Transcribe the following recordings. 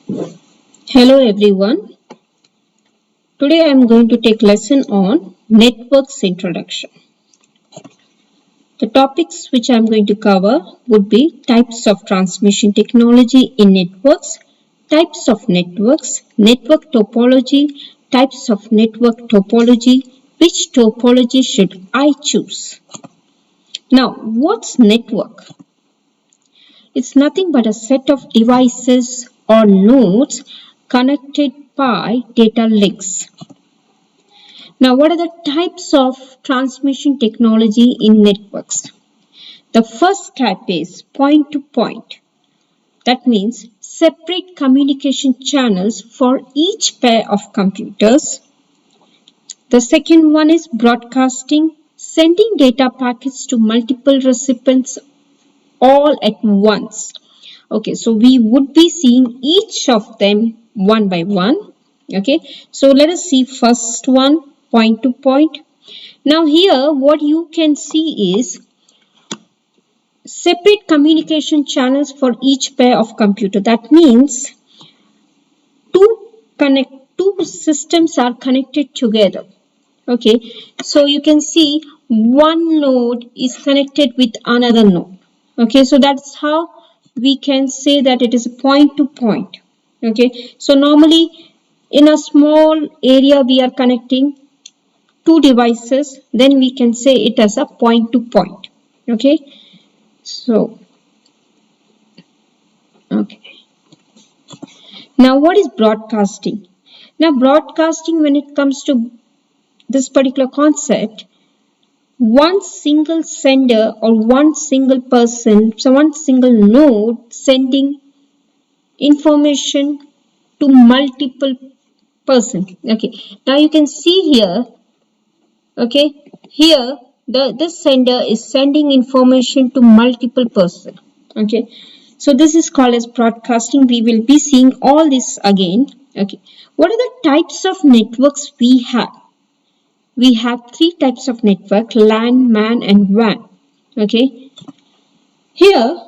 Hello everyone. Today I am going to take lesson on networks introduction. The topics which I am going to cover would be types of transmission technology in networks, types of networks, network topology, types of network topology, which topology should I choose? Now, what's network? It's nothing but a set of devices or nodes connected by data links. Now, what are the types of transmission technology in networks? The first type is point to point. That means separate communication channels for each pair of computers. The second one is broadcasting, sending data packets to multiple recipients all at once. Okay, so we would be seeing each of them one by one. Okay, so let us see first one, point to point. Now here what you can see is separate communication channels for each pair of computer. That means two systems are connected together. Okay, so you can see one node is connected with another node. Okay, so that's how we can say that it is a point to point. Okay, so normally in a small area we are connecting two devices, then we can say it as a point to point. Okay, so okay, now what is broadcasting? Now broadcasting, when it comes to this particular concept, one single sender or one single person, so one single node sending information to multiple person. Okay, now you can see here, okay, here this sender is sending information to multiple person. Okay, so this is called as broadcasting. We will be seeing all this again. Okay, what are the types of networks we have? We have three types of network: LAN, MAN and WAN. Okay, here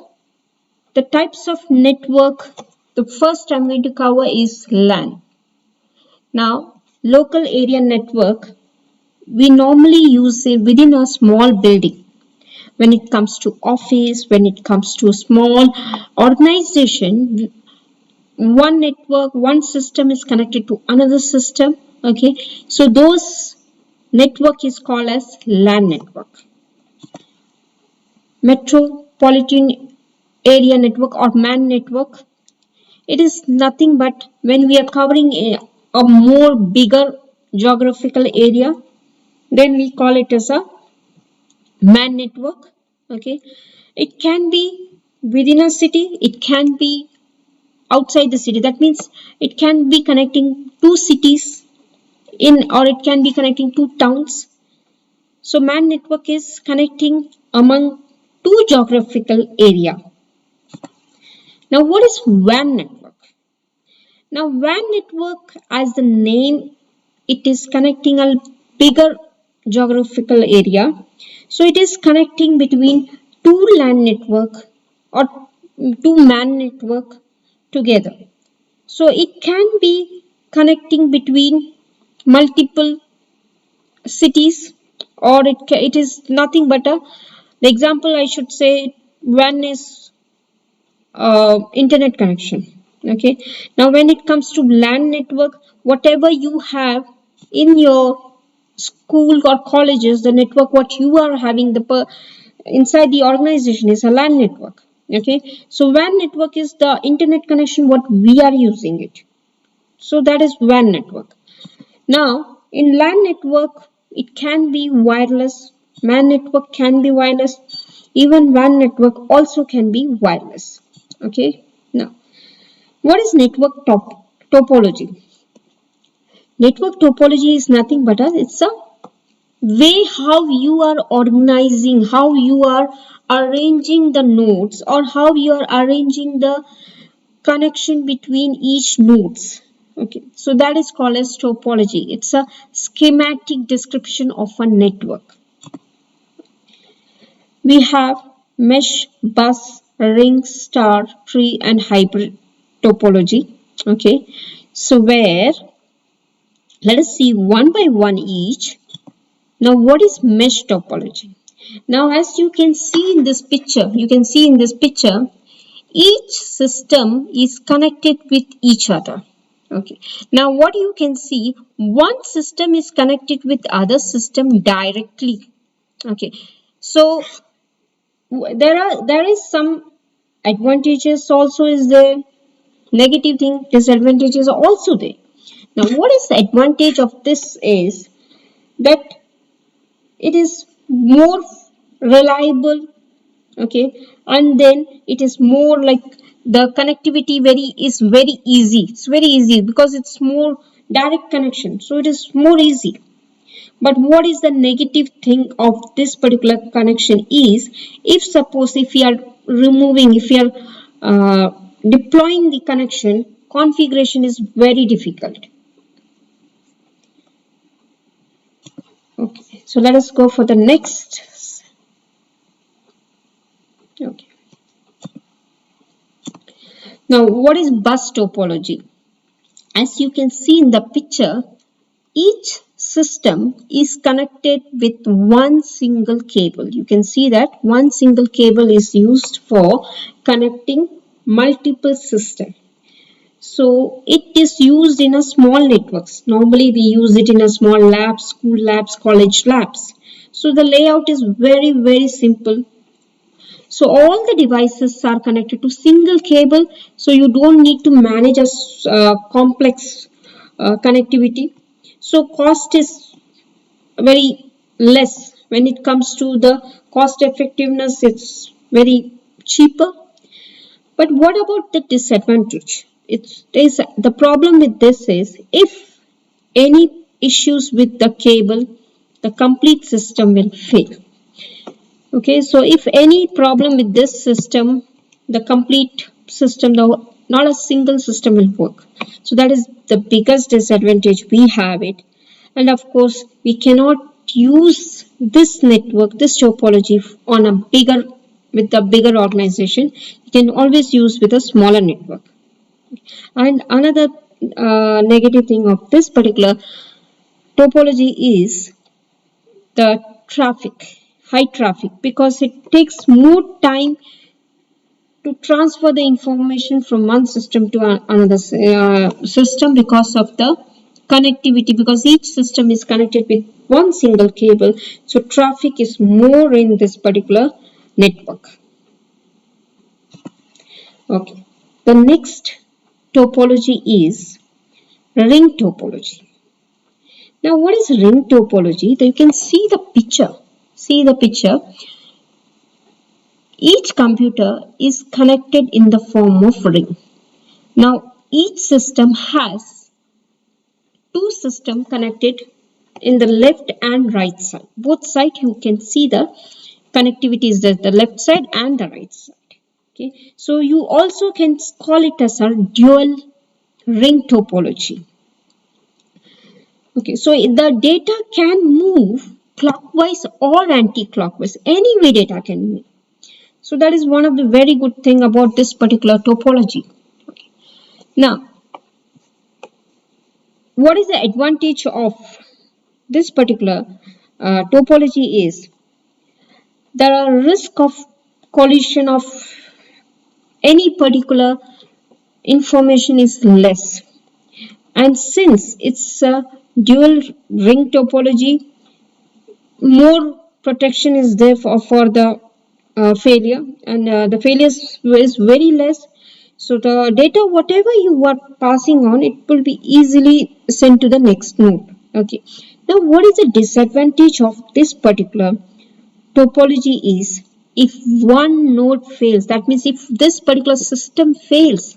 the types of network, the first I'm going to cover is LAN. Now, local area network, we normally use it within a small building. When it comes to office, when it comes to small organization, one network, one system is connected to another system. Okay, so those network is called as LAN network. Metropolitan area network or MAN network, it is nothing but when we are covering a more bigger geographical area, then we call it as a MAN network. Okay, it can be within a city, it can be outside the city. That means it can be connecting two cities in, or it can be connecting two towns. So MAN network is connecting among two geographical area. Now what is WAN network? Now WAN network, as the name, it is connecting a bigger geographical area. So it is connecting between two LAN network or two MAN network together. So it can be connecting between multiple cities, or it is nothing but the example I should say WAN is internet connection. Okay, now when it comes to LAN network, whatever you have in your school or colleges, the network what you are having inside the organization is a LAN network. Okay, so WAN network is the internet connection what we are using it. So that is WAN network. Now in LAN network, it can be wireless, MAN network can be wireless, even WAN network also can be wireless. Okay, now what is network topology? Network topology is nothing but it's a way how you are organizing, how you are arranging the nodes, or how you are arranging the connection between each nodes. Okay, so that is called as topology. It's a schematic description of a network. We have mesh, bus, ring, star, tree and hybrid topology. Okay, so where let us see one by one each. Now, what is mesh topology? Now, as you can see in this picture, each system is connected with each other. Okay. Now, what you can see, one system is connected with other system directly. Okay. So, there is some advantages also is there, negative thing, disadvantages are also there. Now, what is the advantage of this is that it is more reliable, okay, and then it is more like the connectivity is very easy. It's very easy because it's more direct connection, so it is more easy. But what is the negative thing of this particular connection is, if suppose if we are deploying the connection, configuration is very difficult. Okay, so let us go for the next. Okay. Now, what is bus topology? As you can see in the picture, each system is connected with one single cable. You can see that one single cable is used for connecting multiple systems. So it is used in a small networks. Normally we use it in a small labs, school labs, college labs. So the layout is very, very simple. So all the devices are connected to single cable. So you don't need to manage a complex connectivity. So cost is very less. When it comes to the cost effectiveness, it's very cheaper. But what about the disadvantage? The problem with this is, if any issues with the cable, the complete system will fail. Okay, so if any problem with this system, the complete system, not a single system will work. So that is the biggest disadvantage we have it. And of course, we cannot use this network, this topology on with a bigger organization. You can always use with a smaller network. And another negative thing of this particular topology is the high traffic, because it takes more time to transfer the information from one system to another system because of the connectivity, because each system is connected with one single cable. So traffic is more in this particular network. Okay. The next topology is ring topology. Now, what is ring topology? You can see the picture. See the picture. Each computer is connected in the form of ring. Now, each system has two systems connected in the left and right side. Both sides you can see the connectivity is the left side and the right side. Okay, so you also can call it as a dual ring topology. Okay, so the data can move clockwise or anti-clockwise. Any way data can move. So that is one of the very good thing about this particular topology. Okay. Now, what is the advantage of this particular topology is, there are risk of collision of any particular information is less. And since it's a dual ring topology, more protection is there for the failure, and the failures is very less. So the data, whatever you are passing on, it will be easily sent to the next node. Okay. Now, what is the disadvantage of this particular topology is, if one node fails, that means if this particular system fails,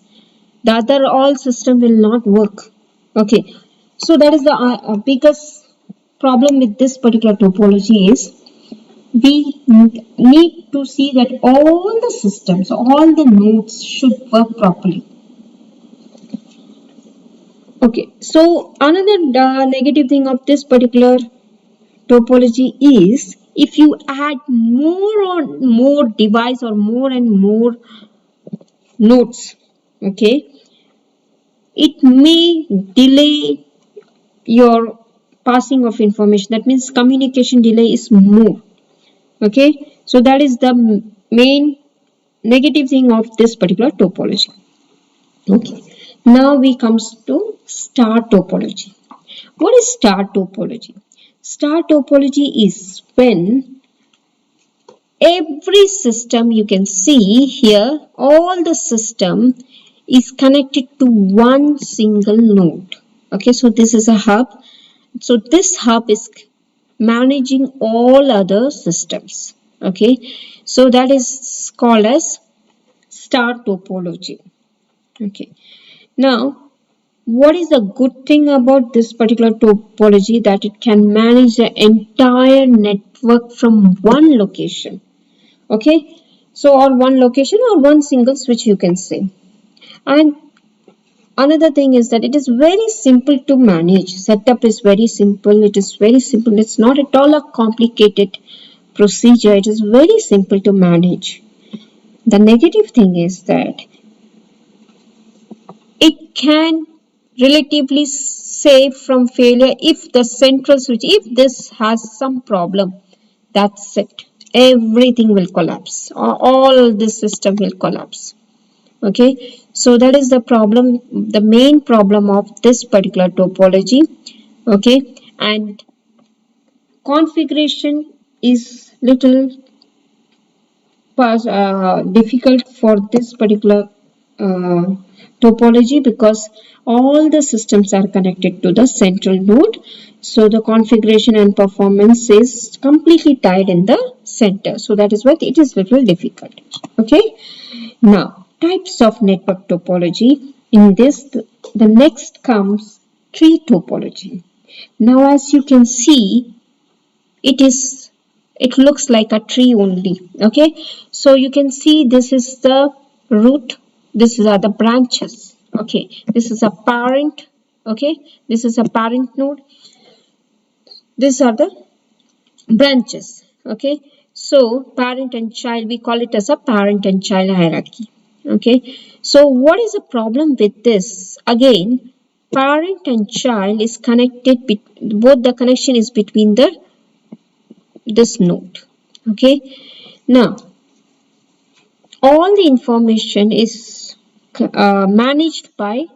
the other all system will not work. Okay. So that is the biggest problem with this particular topology is, we need to see that all the systems, all the nodes should work properly. Okay, so another negative thing of this particular topology is, if you add more and more device or more and more nodes, okay, it may delay your passing of information. That means communication delay is more. Okay, so that is the main negative thing of this particular topology. Okay, now we comes to star topology. What is star topology? Star topology is when every system, you can see here, all the system is connected to one single node. Okay, so this is a hub. So this hub is managing all other systems. Okay, so that is called as star topology. Okay, now what is the good thing about this particular topology? That it can manage the entire network from one location. Okay, so or one location or one single switch, you can say. And another thing is that it is very simple to manage. Setup is very simple. It is very simple. It's not at all a complicated procedure. It is very simple to manage. The negative thing is that it can relatively save from failure if the central switch, if this has some problem, that's it. Everything will collapse. All this system will collapse. Okay, so that is the problem, the main problem of this particular topology. Okay, and configuration is little difficult for this particular topology because all the systems are connected to the central node. So the configuration and performance is completely tied in the center. So that is why it is little difficult. Okay, now types of network topology. In this, the next comes tree topology. Now as you can see, it looks like a tree only. Okay, so you can see this is the root, this are the branches. Okay, this is a parent. Okay, this is a parent node, these are the branches. Okay, so parent and child, we call it as a parent and child hierarchy. Okay, so what is the problem with this? Again, parent and child is connected, both the connection is between this node. Okay, now all the information is managed by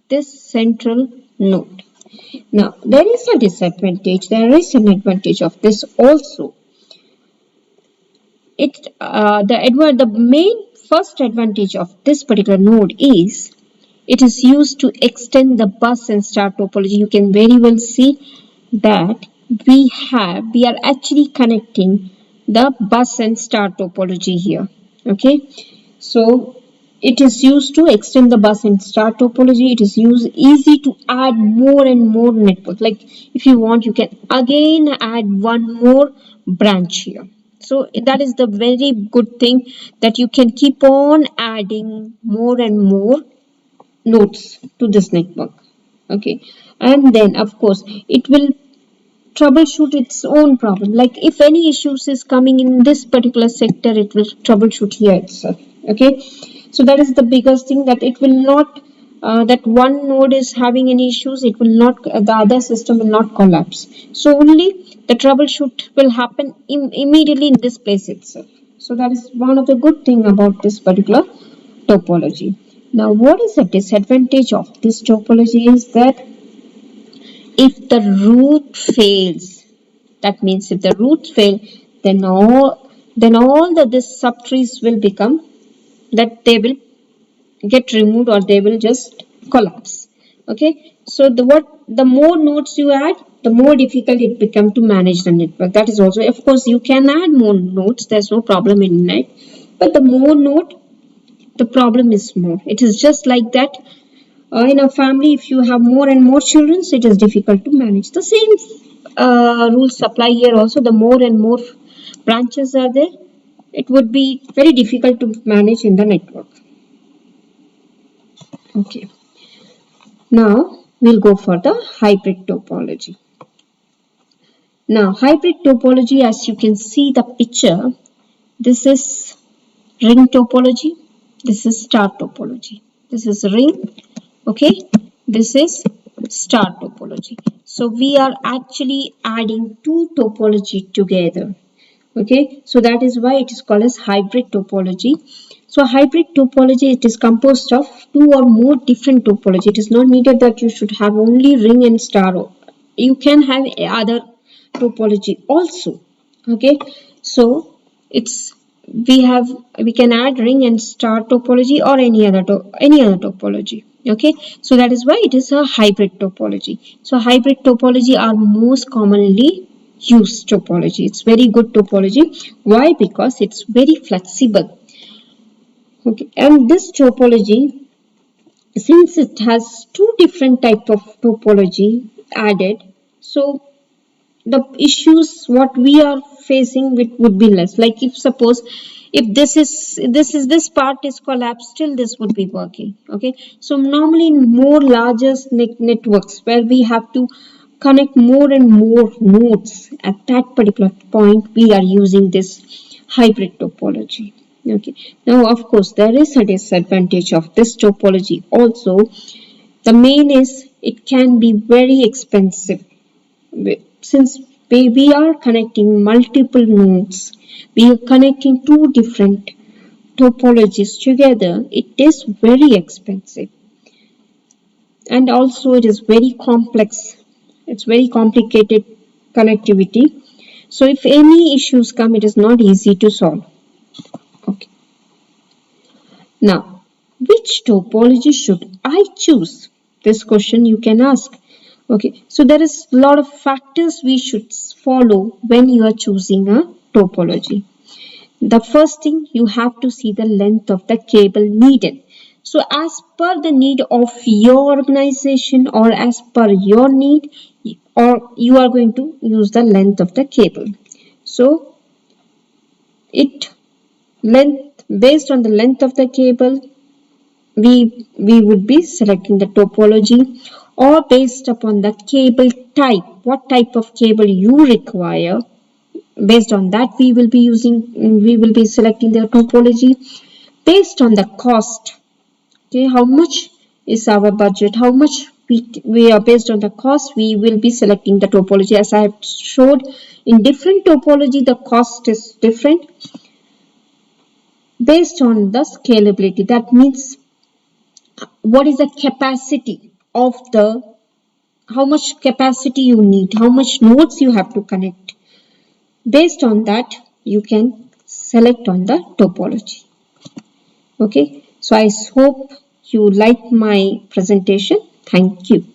this central node. Now there is a disadvantage, there is an advantage of this also. The main first advantage of this particular node is it is used to extend the bus and star topology. You can very well see that we are actually connecting the bus and star topology here. Okay, so it is used to extend the bus and star topology. It is easy to add more and more network. Like if you want, you can again add one more branch here. So that is the very good thing, that you can keep on adding more and more nodes to this network. Okay, and then of course it will troubleshoot its own problem. Like if any issues is coming in this particular sector, it will troubleshoot here itself. Okay, so that is the biggest thing, that it will not that one node is having any issues, it will not, the other system will not collapse. So only the troubleshoot will happen immediately in this place itself. So that is one of the good thing about this particular topology. Now what is the disadvantage of this topology is that if the root fails, that means if the roots fail, then all this subtrees will become, that they will get removed or they will just collapse. Okay, so the more nodes you add, the more difficult it becomes to manage the network. That is also, of course, you can add more nodes, there's no problem in it, but the more node, the problem is more. It is just like that. In a family, if you have more and more children, it is difficult to manage. The same rules apply here also. The more and more branches are there, it would be very difficult to manage in the network. Okay. Now we'll go for the hybrid topology. Now hybrid topology, as you can see the picture, this is ring topology, this is star topology. This is ring, Okay, this is star topology. So we are actually adding two topology together. Okay, so that is why it is called as hybrid topology. So hybrid topology, it is composed of two or more different topology. It is not needed that you should have only ring and star. You can have other topology also. Okay, so it's we can add ring and star topology or any other topology. Okay, so that is why it is a hybrid topology. So hybrid topology are most commonly used topology. It's very good topology. Why? Because it's very flexible. Okay, and this topology, since it has two different type of topology added, so the issues what we are facing with would be less. Like if suppose if this part is collapsed, still this would be working. Okay, so normally in more larger networks where we have to connect more and more nodes at that particular point, we are using this hybrid topology. Okay, now of course there is a disadvantage of this topology also. The main is it can be very expensive. Since we are connecting multiple nodes, we are connecting two different topologies together, it is very expensive, and also it is very complex. It's very complicated connectivity. So if any issues come, it is not easy to solve. Okay. Now, which topology should I choose? This question you can ask. Okay, so there is a lot of factors we should follow when you are choosing a topology. The first thing, you have to see the length of the cable needed. So as per the need of your organization or as per your need, or you are going to use the length of the cable. So it length, based on the length of the cable, we would be selecting the topology, or based upon the cable type, what type of cable you require. Based on that, we will be selecting the topology. Based on the cost, okay, how much is our budget, how much we are, based on the cost we will be selecting the topology. As I have showed, in different topology the cost is different. Based on the scalability, that means what is the capacity of the, how much capacity you need, how much nodes you have to connect. Based on that, you can select on the topology. Okay, so I hope you like my presentation. Thank you.